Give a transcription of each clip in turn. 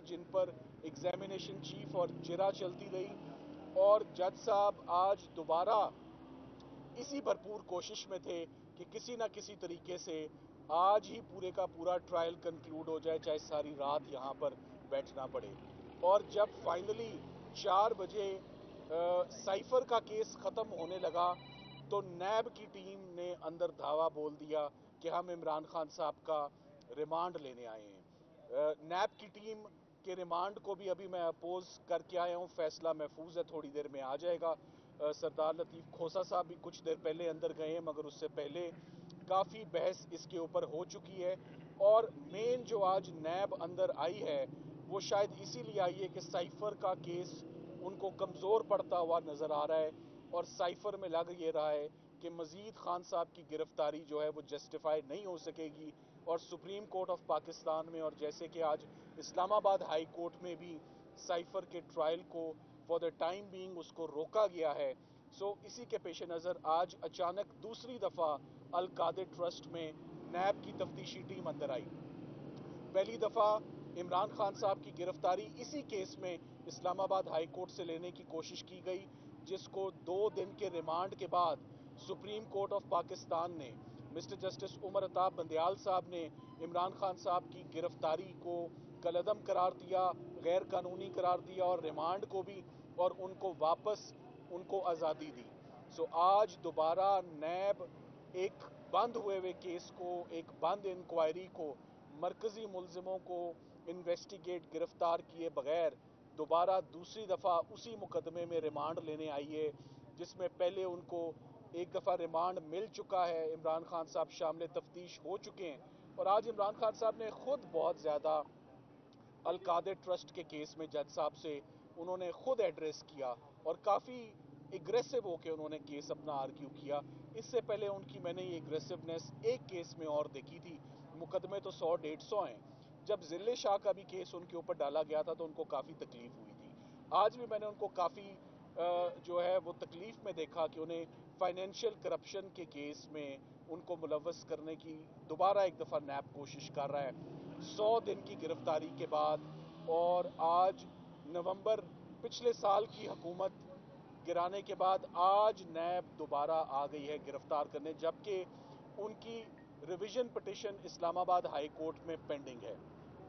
जिन पर examination chief और जिरा चलती रही, और जज साहब आज दोबारा इसी भरपूर कोशिश में थे कि किसी ना किसी तरीके से आज ही पूरे का पूरा ट्रायल कंक्लूड हो जाए, चाहे सारी रात यहाँ पर बैठना पड़े। और जब फाइनली 4 बजे साइफर का केस ख़त्म होने लगा तो नैब की टीम ने अंदर धावा बोल दिया कि हम इमरान खान साहब का रिमांड लेने आए हैं। नैब की टीम के रिमांड को भी अभी मैं अपोज करके आया हूँ, फैसला महफूज है, थोड़ी देर में आ जाएगा। सरदार लतीफ़ खोसा साहब भी कुछ देर पहले अंदर गए हैं, मगर उससे पहले काफ़ी बहस इसके ऊपर हो चुकी है। और मेन जो आज नैब अंदर आई है वो शायद इसीलिए आई है कि साइफर का केस उनको कमज़ोर पड़ता हुआ नज़र आ रहा है, और साइफर में लग ये रहा है कि मजीद खान साहब की गिरफ्तारी जो है वो जस्टिफाई नहीं हो सकेगी। और सुप्रीम कोर्ट ऑफ पाकिस्तान में, और जैसे कि आज इस्लामाबाद हाई कोर्ट में भी साइफर के ट्रायल को फॉर द टाइम बीइंग उसको रोका गया है। सो इसी के पेश नज़र आज अचानक दूसरी दफ़ा अल कादिर ट्रस्ट में नैब की तफ्तीशी टीम अंदर आई। पहली दफ़ा इमरान खान साहब की गिरफ्तारी इसी केस में इस्लामाबाद हाई कोर्ट से लेने की कोशिश की गई, जिसको 2 दिन के रिमांड के बाद सुप्रीम कोर्ट ऑफ पाकिस्तान ने, मिस्टर जस्टिस उमर अताब बंदयाल साहब ने इमरान खान साहब की गिरफ्तारी को कलअदम करार दिया, गैर कानूनी करार दिया, और रिमांड को भी, और उनको वापस उनको आज़ादी दी। सो आज दोबारा नैब एक बंद हुए केस को, एक बंद इंक्वायरी को, मरकजी मुलजिमों को इन्वेस्टिगेट गिरफ्तार किए बगैर दोबारा दूसरी दफ़ा उसी मुकदमे में रिमांड लेने आई है, जिसमें पहले उनको एक दफ़ा रिमांड मिल चुका है, इमरान खान साहब शामिल तफ्तीश हो चुके हैं। और आज इमरान खान साहब ने खुद बहुत ज़्यादा अल कादिर ट्रस्ट के केस में जज साहब से उन्होंने खुद एड्रेस किया, और काफ़ी एग्रेसिव होकर उन्होंने केस अपना आर्ग्यू किया। इससे पहले उनकी मैंने ये एग्रेसिवनेस एक केस में और देखी थी, मुकदमे तो 100-150 हैं। जब जिले शाह का भी केस उनके ऊपर डाला गया था तो उनको काफ़ी तकलीफ हुई थी। आज भी मैंने उनको काफ़ी जो है वो तकलीफ में देखा कि उन्हें फाइनेंशियल करप्शन के केस में उनको मुलव्वस करने की दोबारा एक दफ़ा नैब कोशिश कर रहा है 100 दिन की गिरफ्तारी के बाद। और आज नवंबर पिछले साल की हुकूमत गिराने के बाद आज नैब दोबारा आ गई है गिरफ्तार करने, जबकि उनकी revision petition Islamabad high court में पेंडिंग है।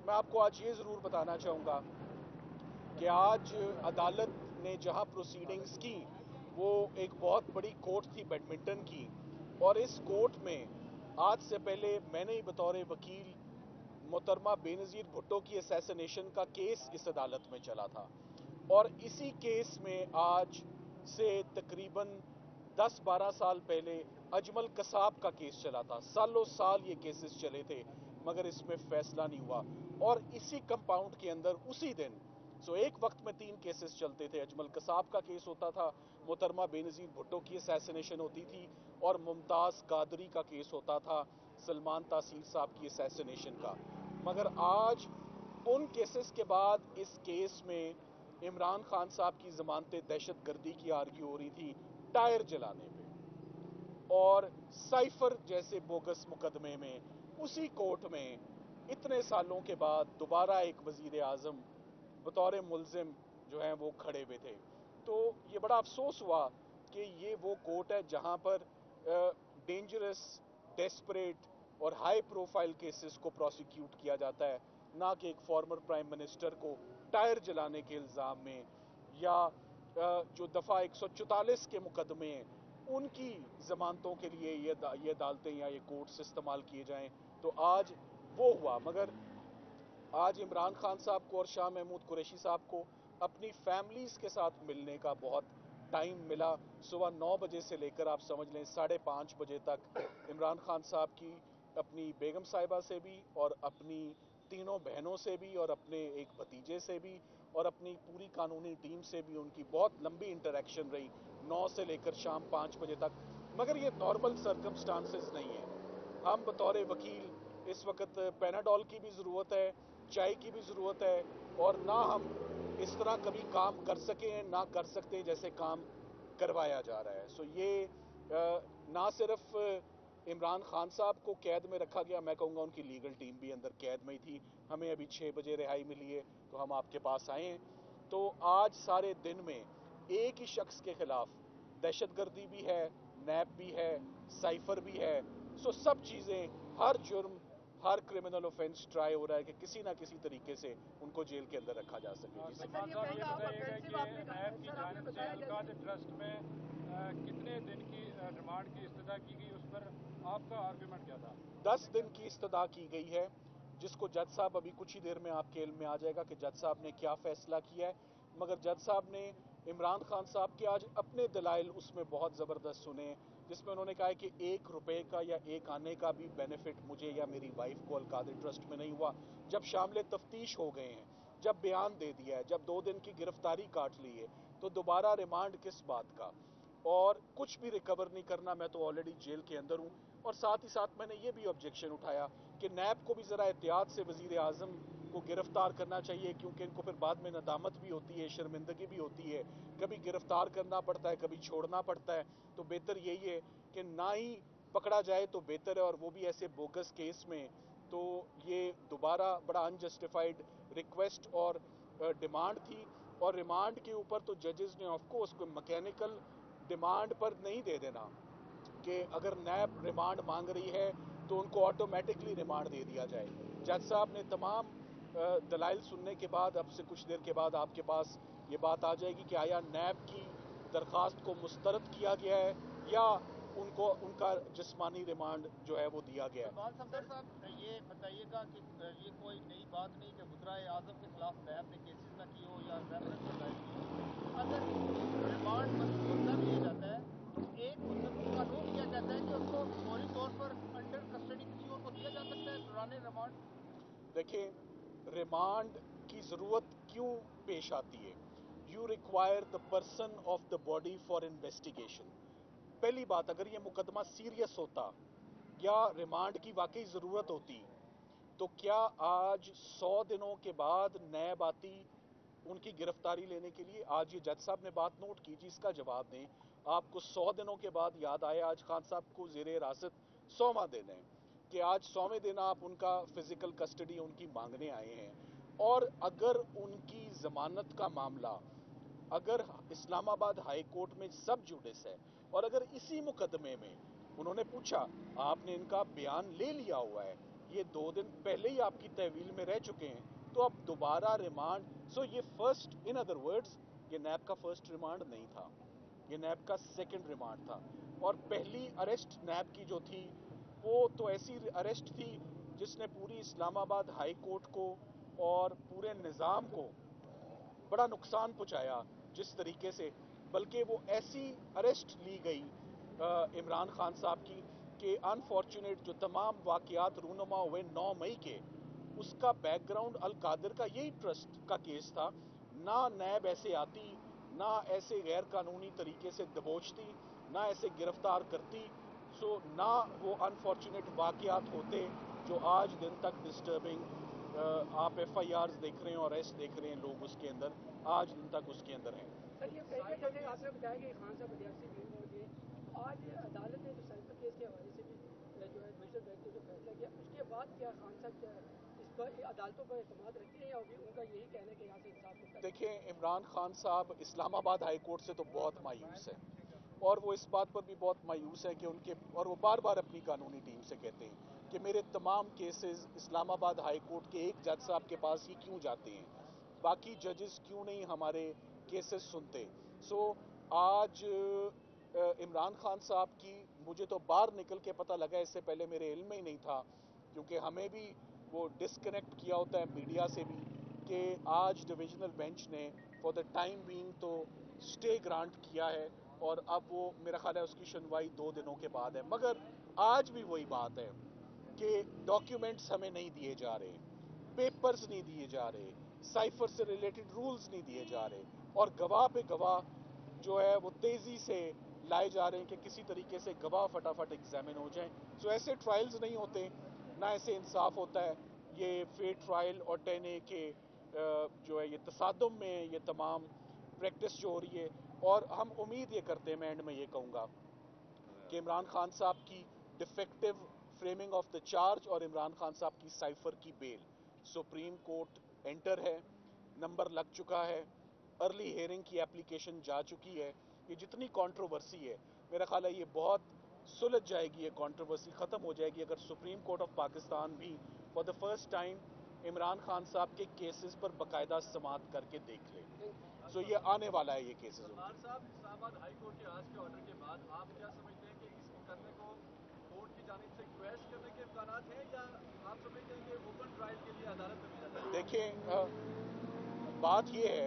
मैं आपको आज ये ज़रूर बताना चाहूँगा कि आज अदालत ने जहां प्रोसीडिंग्स की वो एक बहुत बड़ी कोर्ट थी बैडमिंटन की, और इस कोर्ट में आज से पहले मैंने ही बतौर वकील मोहतरमा बेनज़ीर भुट्टो की असैसिनेशन का केस इस अदालत में चला था, और इसी केस में आज से तकरीबन 10-12 साल पहले अजमल कसाब का केस चला था। सालों साल ये केसेस चले थे मगर इसमें फैसला नहीं हुआ, और इसी कंपाउंड के अंदर उसी दिन एक वक्त में 3 केसेस चलते थे। अजमल कसाब का केस होता था, मोहतरमा बेनज़ीर भुट्टो की असैसिनेशन होती थी, और मुमताज़ कादरी का केस होता था सलमान तासीर साहब की असैसिनेशन का। मगर आज उन केसेस के बाद इस केस में इमरान खान साहब की ज़मानत दहशत गर्दी की आर्ग्यू हो रही थी टायर जलाने पे, और साइफर जैसे बोगस मुकदमे में उसी कोर्ट में इतने सालों के बाद दोबारा एक वजीर आज़म बतौर मुलजिम जो हैं वो खड़े हुए थे। तो ये बड़ा अफसोस हुआ कि ये वो कोर्ट है जहां पर डेंजरस, डेस्परेट और हाई प्रोफाइल केसेस को प्रोसिक्यूट किया जाता है, ना कि एक फॉर्मर प्राइम मिनिस्टर को टायर जलाने के इल्ज़ाम में, या जो दफ़ा 144 के मुकदमे हैं उनकी ज़मानतों के लिए ये अदालतें या ये कोर्ट्स इस्तेमाल किए जाएं। तो आज वो हुआ। मगर आज इमरान खान साहब को और शाह महमूद कुरैशी साहब को अपनी फैमिलीज़ के साथ मिलने का बहुत टाइम मिला। सुबह 9 बजे से लेकर आप समझ लें 5:30 बजे तक इमरान खान साहब की अपनी बेगम साहिबा से भी, और अपनी तीनों बहनों से भी, और अपने एक भतीजे से भी, और अपनी पूरी कानूनी टीम से भी उनकी बहुत लंबी इंटरेक्शन रही 9 से लेकर शाम 5 बजे तक। मगर ये नॉर्मल सर्कमस्टांसेस नहीं है। हम बतौर वकील इस वक्त पैनाडोल की भी ज़रूरत है, चाय की भी ज़रूरत है, और ना हम इस तरह कभी काम कर सकें ना कर सकते जैसे काम करवाया जा रहा है। सो ये ना सिर्फ इमरान खान साहब को कैद में रखा गया, मैं कहूँगा उनकी लीगल टीम भी अंदर कैद में ही थी, ہمیں ابھی 6 بجے رہائی ملی ہے تو ہم آپ کے پاس آئے ہیں. تو آج سارے دن میں ایک ہی شخص کے خلاف دہشت گردی بھی ہے, نیب بھی ہے, سائفر بھی ہے. سو سب چیزیں, ہر جرم, ہر کرمنل اوفینس ٹرائی ہو رہا ہے کہ کسی نہ کسی طریقے سے ان کو جیل کے اندر رکھا جا سکے. سلمان صاحب یہ بتائیے گا کہ نیب کی جانب سے القادر ٹرسٹ میں کتنے دن کی ریمانڈ کی استدعا کی گئی, اس پر آپ کا آرگومنٹ کیا تھا؟ 10 دن کی استدعا کی گئی ہے, جس کو جج صاحب ابھی کچھ ہی دیر میں آپ کے علم میں آ جائے گا کہ جج صاحب نے کیا فیصلہ کیا ہے. مگر جج صاحب نے عمران خان صاحب کے آج اپنے دلائل اس میں بہت زبردست سنے, جس میں انہوں نے کہا ہے کہ 1 روپے کا یا 1 آنے کا بھی بینیفٹ مجھے یا میری وائف کو القادر ٹرسٹ میں نہیں ہوا. جب شامل تفتیش ہو گئے ہیں, جب بیان دے دیا ہے, جب 2 دن کی گرفتاری کاٹ لی ہے, تو دوبارہ ریمانڈ کس بات کا؟ اور کچھ بھی ریکور نہیں کرنا, میں تو آلریڈی جیل کے اندر ہوں. اور ساتھ ہی ساتھ میں نے یہ بھی آبجیکشن اٹھایا کہ نیب کو بھی ذرا احتیاط سے وزیر اعظم کو گرفتار کرنا چاہیے, کیونکہ ان کو پھر بعد میں ندامت بھی ہوتی ہے, شرمندگی بھی ہوتی ہے, کبھی گرفتار کرنا پڑتا ہے, کبھی چھوڑنا پڑتا ہے. تو بہتر یہی ہے کہ نہ ہی پکڑا جائے تو بہتر ہے, اور وہ بھی ایسے بوگس کیس میں. تو یہ دوبارہ بڑا انجسٹیفائڈ ریکویسٹ اور ڈیمانڈ تھی, اور ریمانڈ کے اوپر تو ججز نے آف کورس کوئی مکینیکل ڈیمانڈ پر نہیں دے دینا کہ اگر نیب ریمانڈ مانگ رہی ہے تو ان کو آٹومیٹکلی ریمانڈ دے دیا جائے. جج صاحب نے تمام دلائل سننے کے بعد اب سے کچھ دیر کے بعد آپ کے پاس یہ بات آ جائے گی کہ آیا نیب کی درخواست کو مسترد کیا گیا ہے یا ان کو ان کا جسمانی ریمانڈ جو ہے وہ دیا گیا ہے. سلمان صاحب یہ بتائیے گا کہ یہ کوئی نئی بات نہیں کہ وزرائے اعظم کے خلاف نیب نے کیسز نہ کی ہو یا ریفرنس پر دائر کی ہو. اگر ریمانڈ منظور کر لیا جاتا ہے تو ایک قانون کیا کہتا ہے کہ اس کو فوری طور پر انڈر کسٹڈی کسی اور کو دیا جا سکتا ہے دوران ریمانڈ. دیکھیں, ریمانڈ کی ضرورت کیوں پیش آتی ہے؟ You require the person of the body for investigation. پہلی بات, اگر یہ مقدمہ سیریس ہوتا یا ریمانڈ کی واقعی ضرورت ہوتی تو کیا آج 100 دنوں کے بعد نیب آتی ان کی گرفتاری لینے کے لیے؟ آج یہ جج صاحب نے بات نوٹ کی, جی اس کا جواب دیں. آپ کو 100 دنوں کے بعد یاد آیا آج خان صاحب کو زیر حراست 100واں دن ہے کہ آج 100ویں دن آپ ان کا فزیکل کسٹڈی ان کی مانگنے آئے ہیں. اور اگر ان کی ضمانت کا معاملہ اگر اسلام آباد ہائی کورٹ میں سب جوڈس ہے, اور اگر اسی مقدمے میں انہوں نے پوچھا, آپ نے ان کا بیان لے لیا ہوا ہے, یہ 2 دن پہلے ہی آپ کی تحویل میں رہ چکے ہیں, تو اب دوبارہ ریمانڈ. سو یہ فرسٹ, ان ادر ورڈز, یہ نیب کا فرسٹ ریمانڈ نہیں تھا, یہ نیب کا سیکنڈ ریمانڈ تھا. اور پہلی اریسٹ نیب کی جو تھی وہ تو ایسی اریسٹ تھی جس نے پوری اسلام آباد ہائی کورٹ کو اور پورے نظام کو بڑا نقصان پہنچایا جس طریقے سے. بلکہ وہ ایسی اریسٹ لی گئی عمران خان صاحب کی کہ انفارچونیٹ جو تمام واقعات رونما ہوئے 9 مئی کے, اس کا بیک گراؤنڈ القادر کا یہی ٹرسٹ کا کیس تھا. نہ نیب ایسے آتی, نہ ایسے غیر قانونی طریقے سے دبوچتی, نہ ایسے گرفتار کرتی. سو نہ وہ انفارچونیٹ واقعات ہوتے جو آج دن تک ڈسٹربنگ آپ ایف آئی آرز دیکھ رہے ہیں اور ایس دیکھ رہے ہیں لوگ اس کے اندر, آج دن تک اس کے اندر ہیں. سر یہ پہلے جگہ آپ نے بتایا کہ خان صاحب ریاستی جیل میں ہوتے ہیں, تو آج عدالت نے جو سائفر کیس کے حوالے سے بھی جو ہے ڈویژنل بینچ نے جو فیصلہ کیا, اس کے بعد کیا خان صاحب کیا اس پر عدالتوں پر اعتماد رکھتے ہیں یا ابھی ان کا یہی کہنا ہے کہ یہاں سے انصاف ملتا ہے؟ دیکھیں, عمران خان صاحب اسلام آباد ہائی کورٹ سے تو بہت مایوس ہیں, اور وہ اس بات پر بھی بہت مایوس ہے کہ ان کے, اور وہ بار بار اپنی قانونی ٹیم سے کہتے ہیں کہ میرے تمام کیسز اسلام آباد ہائی کورٹ کے ایک جج صاحب کے پاس ہی کیوں جاتے ہیں, باقی ججز کیوں نہیں ہمارے کیسز سنتے. سو آج عمران خان صاحب کی, مجھے تو باہر نکل کے پتہ لگا, اس سے پہلے میرے علم میں ہی نہیں تھا, کیونکہ ہمیں بھی وہ ڈسکنیکٹ کیا ہوتا ہے میڈیا سے بھی, کہ آج ڈویژنل بینچ نے فار دا ٹائم بینگ تو سٹے گرانٹ کیا ہے, اور اب وہ میرا خیال ہے اس کی سنوائی 2 دنوں کے بعد ہے. مگر آج بھی وہی بات ہے کہ ڈاکیومنٹس ہمیں نہیں دیے جا رہے, پیپرز نہیں دیے جا رہے, سائفر سے ریلیٹڈ رولز نہیں دیے جا رہے, اور گواہ پہ گواہ جو ہے وہ تیزی سے لائے جا رہے ہیں کہ کسی طریقے سے گواہ فٹافٹ ایگزامن ہو جائیں. سو ایسے ٹرائلز نہیں ہوتے, نہ ایسے انصاف ہوتا ہے. یہ فیئر ٹرائل اور 10A کے جو ہے یہ تصادم میں یہ تمام پریکٹس جو ہو رہی ہے, اور ہم امید یہ کرتے ہیں, میں اینڈ میں یہ کہوں گا کہ عمران خان صاحب کی de facto framing of the charge اور عمران خان صاحب کی سائفر کی بیل सुप्रीम कोर्ट एंटर है, नंबर लग चुका है, अर्ली हियरिंग की एप्लीकेशन जा चुकी है। ये जितनी कंट्रोवर्सी है, मेरा ख्याल है ये बहुत सुलझ जाएगी, ये कंट्रोवर्सी ख़त्म हो जाएगी अगर सुप्रीम कोर्ट ऑफ पाकिस्तान भी for the first time Imran Khan साहब के केसेस पर बाकायदा समाअत करके देख ले। सो ये आने वाला है ये केसेस। साहब, इस्लामाबाद हाई कोर्ट के आज के ऑर्डर के बाद आप क्या समझते हैं कि इसको करने को कोर्ट की जानिब से क्वेश करने के इम्कानात हैं, या आप समझते हैं कि ओपन ट्रायल के लिए अदालत में भेजा जाए? देखिए, बात ये है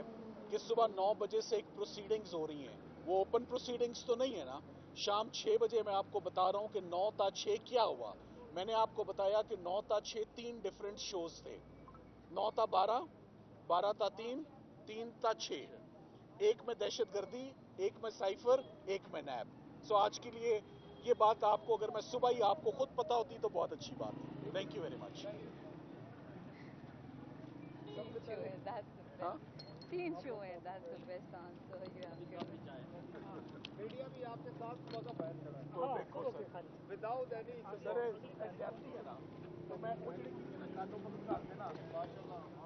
कि सुबह 9 बजे से एक प्रोसीडिंग्स हो रही हैं, वो ओपन प्रोसीडिंग्स तो नहीं है ना। शाम 6 बजे मैं आपको बता रहा हूँ कि 9 ता 6 क्या हुआ। मैंने आपको बताया कि 9 ता 6 3 डिफरेंट शोज थे, 9 ता 12, 12 ता 3, 3 ता 6, एक में दहशतगर्दी, एक में साइफर, एक में नैब। सो आज के लिए ये बात आपको, अगर मैं सुबह ही आपको खुद पता होती तो बहुत अच्छी बात है। Thank you very much. तीन शो है, that's the best answer you have given. Media भी आपके साथ बहुत बैन कर रहा तो देखो सर, विदाउट एनी सर है ना, तो मैं कुछ नहीं किसी ने काटो पकड़ ना माशाल्लाह।